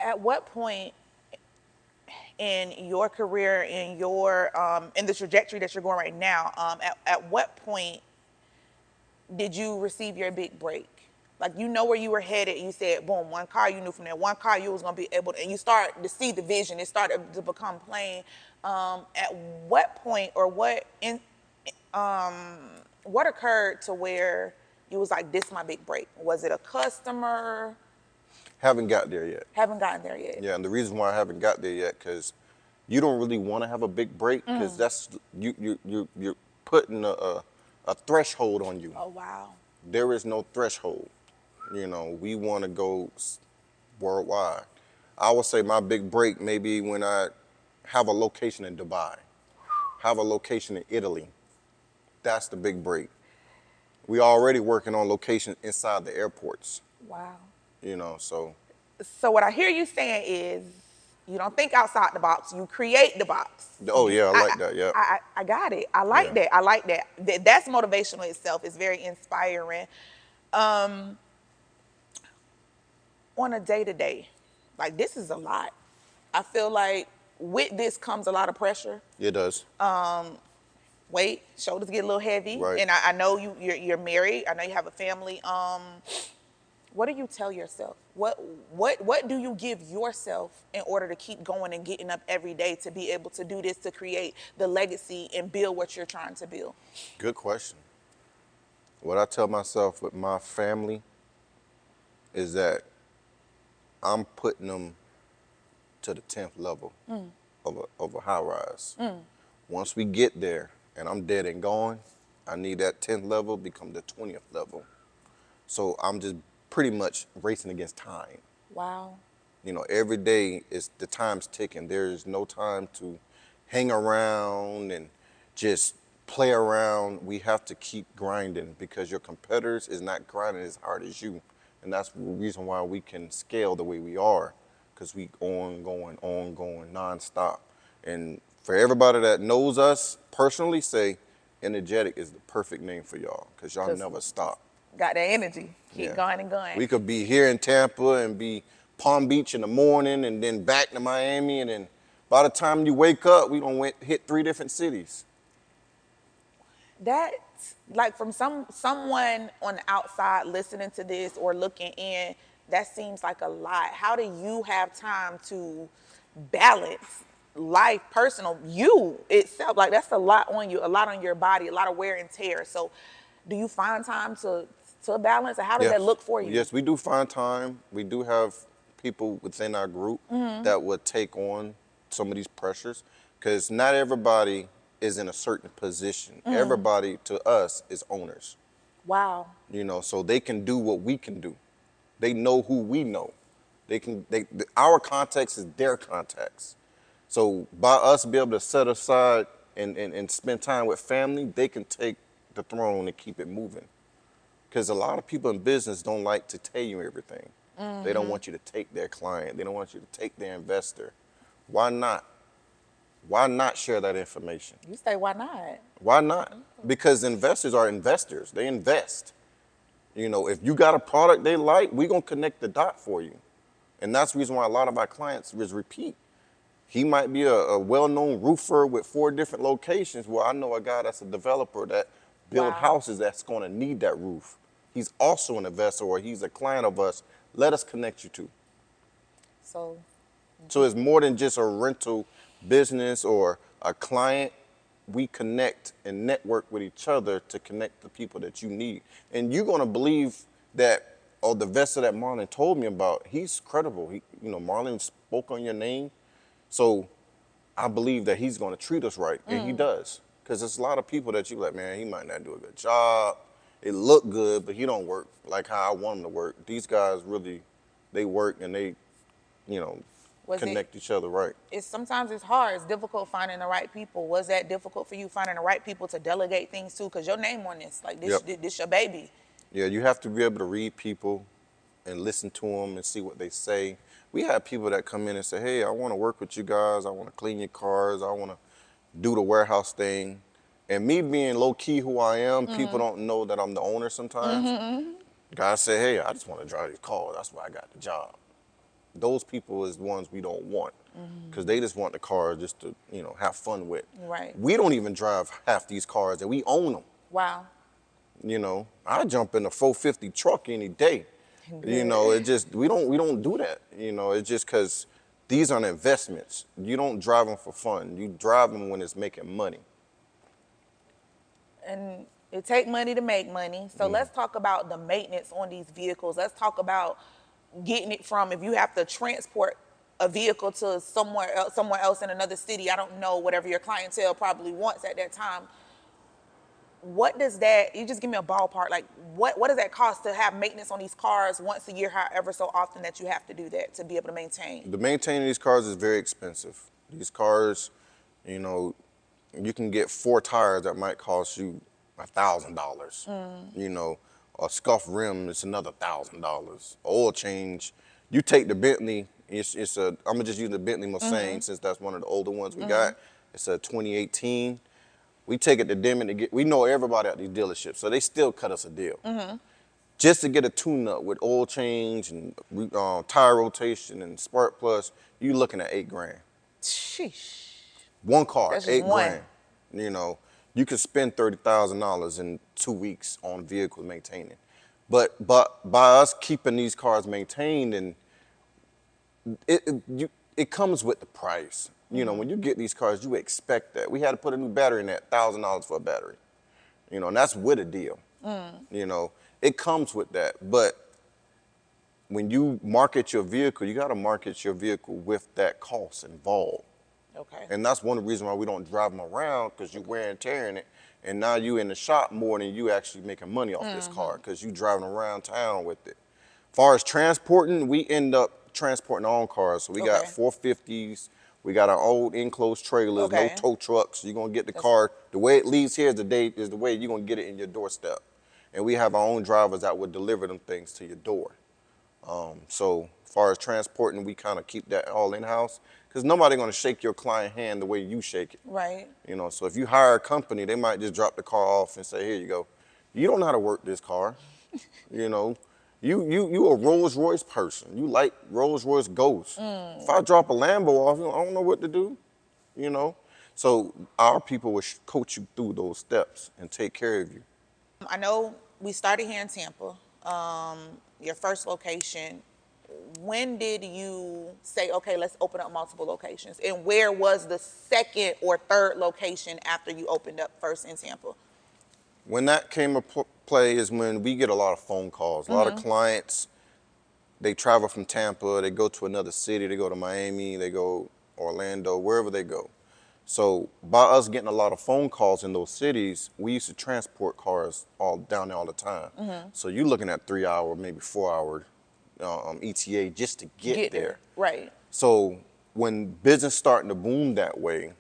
At what point in your career, in the trajectory that you're going right now, at what point did you receive your big break? Like, you know where you were headed. You said, boom, one car, you knew from that one car you was gonna be able to, and you start to see the vision. It started to become plain. At what point, or what occurred to where you was like, this is my big break? Was it a customer? Haven't got there yet. Haven't gotten there yet. Yeah, and the reason why I haven't got there yet, because you don't really want to have a big break, because that's you're putting a threshold on you. Oh, wow. There is no threshold. We want to go worldwide. I would say my big break maybe when I have a location in Dubai, have a location in Italy. That's the big break. We already working on locations inside the airports. Wow. So So what I hear you saying is, you don't think outside the box. You create the box. oh yeah, I like that. Yeah. I got it. I like Yeah. that. I like that. That's motivational itself. It's very inspiring. Um, on a day to day, like, this is a lot. I feel like with this comes a lot of pressure. It does. Weight, shoulders get a little heavy, Right. and I know you're married. I know you have a family. What do you tell yourself? What do you give yourself in order to keep going and getting up every day to be able to do this, to create the legacy and build what you're trying to build? Good question. What I tell myself with my family is that I'm putting them to the 10th level of a high rise. Once we get there and I'm dead and gone, I need that 10th level become the 20th level. So I'm just pretty much racing against time. Wow. Every day is the time's ticking. There's no time to hang around and just play around. We have to keep grinding because your competitors is not grinding as hard as you. And that's the reason why we can scale the way we are, because we on going, nonstop. And for everybody that knows us personally, say energetic is the perfect name for y'all, because y'all never stop. Got that energy. Keep Yeah. going and going. We could be here in Tampa and be Palm Beach in the morning and then back to Miami, and then by the time you wake up, we don't hit 3 different cities. That, like, from someone on the outside listening to this or looking in, that seems like a lot. How do you have time to balance life, personal, you itself? Like, that's a lot on you, a lot on your body, a lot of wear and tear. So do you find time to balance, and how does that look for you? Yes, we do find time. We do have people within our group that would take on some of these pressures, because not everybody is in a certain position. Everybody to us is owners. Wow. So they can do what we can do. They know who we know. Our context is their context. So by us be able to set aside and spend time with family, they can take the throne and keep it moving. Because a lot of people in business don't like to tell you everything. They don't want you to take their client. They don't want you to take their investor. Why not? Why not share that information? You say, why not? Why not? Because investors are investors. They invest. If you got a product they like, we're going to connect the dot for you. And that's the reason why a lot of our clients is repeat. He might be a well-known roofer with 4 different locations. Well, I know a guy that's a developer that build houses that's going to need that roof. He's also an investor, or he's a client of us. Let us connect you to. So it's more than just a rental business or a client. We connect and network with each other to connect the people that you need. And you're going to believe that, the investor that Marlon told me about, he's credible. Marlon spoke on your name. So I believe that he's going to treat us right, and he does. Because there's a lot of people that you like, man, he might not do a good job. It look good, but he don't work like how I want him to work. These guys really, they work and they, connect each other right. Sometimes it's hard. It's difficult finding the right people. Was that difficult for you, finding the right people to delegate things to? Because your name on this, like, this your baby. Yeah, you have to be able to read people and listen to them and see what they say. We have people that come in and say, hey, I want to work with you guys. I want to clean your cars. I want to do the warehouse thing. And me being low-key who I am, people don't know that I'm the owner sometimes. Guys say, hey, I just want to drive these cars. That's why I got the job. those people is the ones we don't want because they just want the car just to, have fun with. Right. We don't even drive half these cars and we own them. Wow. I jump in a 450 truck any day. Good. It just we don't do that. It's just because these are investments. You don't drive them for fun. You drive them when it's making money. And it take money to make money. So let's talk about the maintenance on these vehicles. Let's talk about getting it from, if you have to transport a vehicle to somewhere else in another city. I don't know, whatever your clientele probably wants at that time. What does that, you just give me a ballpark, like what does that cost to have maintenance on these cars once a year, however so often that you have to do that to be able to maintain? The maintaining these cars is very expensive. These cars, you know, you can get 4 tires that might cost you $1,000. A scuff rim is another $1,000. Oil change. You take the Bentley. I'm gonna just use the Bentley Mulsanne since that's one of the older ones we got. It's a 2018. We take it to them and we know everybody at these dealerships, so they still cut us a deal. Just to get a tune-up with oil change and tire rotation and spark plus, you looking at $8,000. Sheesh. One car, That's just $8,000. one. You can spend $30,000 in 2 weeks on vehicles maintaining. But by us keeping these cars maintained, and it comes with the price. When you get these cars, you expect that. We had to put a new battery in that, $1,000 for a battery. And that's with a deal. It comes with that. But when you market your vehicle, you got to market your vehicle with that cost involved. Okay. And that's one of the reasons why we don't drive them around, because you wear and tearing it. And now you in the shop more than you actually making money off this car, because you driving around town with it. As far as transporting, we end up transporting our own cars. So we got 450s. We got our old enclosed trailers, no tow trucks. You're gonna get the car, the way it leaves here is the way you're gonna get it in your doorstep. And we have our own drivers that would deliver them things to your door. So as far as transporting, we kind of keep that all in-house, because nobody gonna shake your client hand the way you shake it. Right. So if you hire a company, they might just drop the car off and say, here you go. You don't know how to work this car. You a Rolls Royce person. You like Rolls Royce Ghosts. If I drop a Lambo off, I don't know what to do. So our people will coach you through those steps and take care of you. I know we started here in Tampa, your first location. When did you say, okay, let's open up multiple locations? And where was the second or third location after you opened up first in Tampa? When that came to play is when we get a lot of phone calls. A lot of clients, they travel from Tampa, they go to another city, they go to Miami, they go Orlando, wherever they go. So by us getting a lot of phone calls in those cities, we used to transport cars all down there all the time. So you're looking at 3 hour, maybe 4 hour ETA just to get there. Right. So when business starting to boom that way,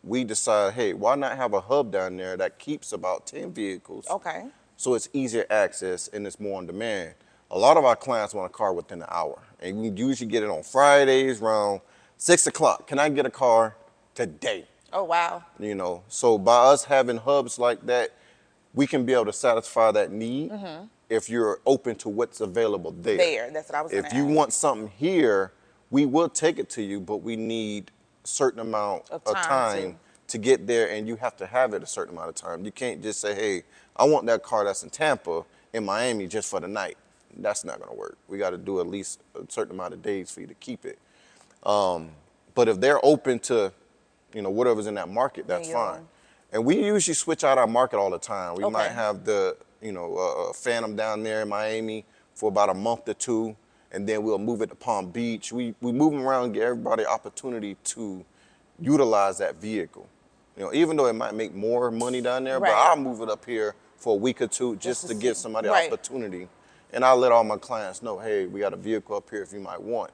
we decided, hey, why not have a hub down there that keeps about 10 vehicles? Okay. So it's easier access and it's more on demand. A lot of our clients want a car within an hour, and we usually get it on Fridays around 6 o'clock. Can I get a car today? Oh, wow. So by us having hubs like that, we can be able to satisfy that need if you're open to what's available there. That's what I was going to If you want something here, we will take it to you, but we need a certain amount of time to get there, and you have to have it a certain amount of time. You can't just say, hey, I want that car that's in Tampa, in Miami just for the night. That's not gonna work. We gotta do at least a certain amount of days for you to keep it. But if they're open to, whatever's in that market, that's fine. And we usually switch out our market all the time. We might have the, Phantom down there in Miami for about a month or two, and then we'll move it to Palm Beach. We move them around and give everybody opportunity to utilize that vehicle. Even though it might make more money down there, but I'll move it up here for a week or two just to give somebody opportunity. And I'll let all my clients know, hey, we got a vehicle up here if you might want.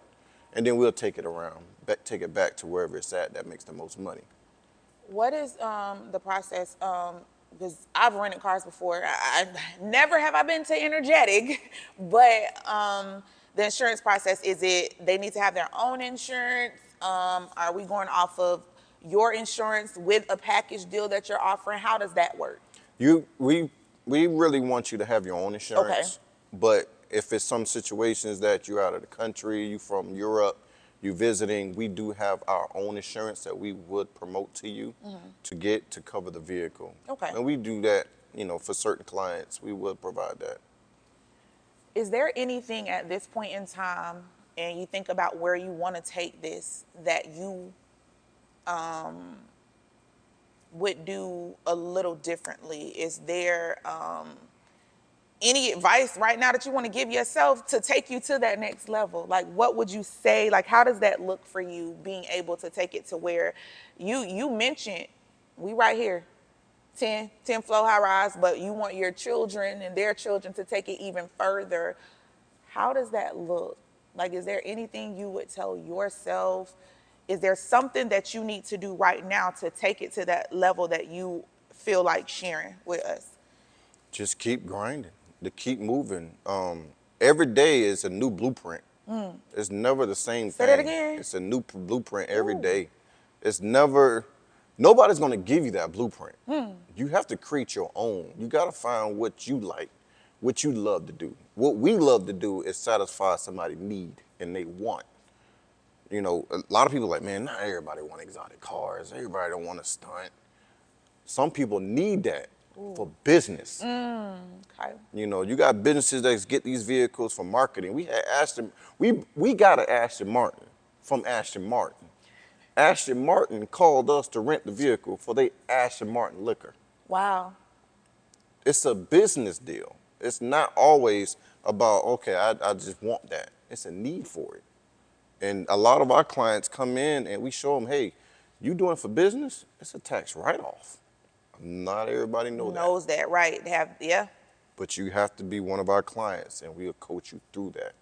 And then we'll take it around, take it back to wherever it's at that makes the most money. What is the process? Because I've rented cars before. I never have I been to energetic, but the insurance process, is it they need to have their own insurance? Are we going off of your insurance with a package deal that you're offering? How does that work? We really want you to have your own insurance, but if it's some situations that you're out of the country, you from Europe, you visiting, we do have our own insurance that we would promote to you to get to cover the vehicle. Okay. And we do that, for certain clients, we would provide that. Is there anything at this point in time, and you think about where you want to take this, that you would do a little differently? Is there any advice right now that you want to give yourself to take you to that next level? Like, what would you say? Like, how does that look for you, being able to take it to where you mentioned, we right here, 10 floor high rise, but you want your children and their children to take it even further. How does that look? Like, is there anything you would tell yourself? Is there something that you need to do right now to take it to that level that you feel like sharing with us? Just keep grinding, to keep moving. Every day is a new blueprint. It's never the same Say thing. that again. It's a new blueprint every Ooh. day. It's never, nobody's gonna give you that blueprint. You have to create your own. You gotta find what you like, what you love to do. What we love to do is satisfy somebody's need and they want. A lot of people are like, man, not everybody want exotic cars. Everybody don't want to stunt. Some people need that for business. Okay. You got businesses that get these vehicles for marketing. We had Ashton, we got an Ashton Martin from Ashton Martin. Ashton Martin called us to rent the vehicle for their Ashton Martin liquor. Wow. It's a business deal. It's not always about, okay, I just want that. It's a need for it. And a lot of our clients come in and we show them, hey, you doing it for business? It's a tax write-off. Not everybody Knows that, right? Yeah. but you have to be one of our clients and we'll coach you through that.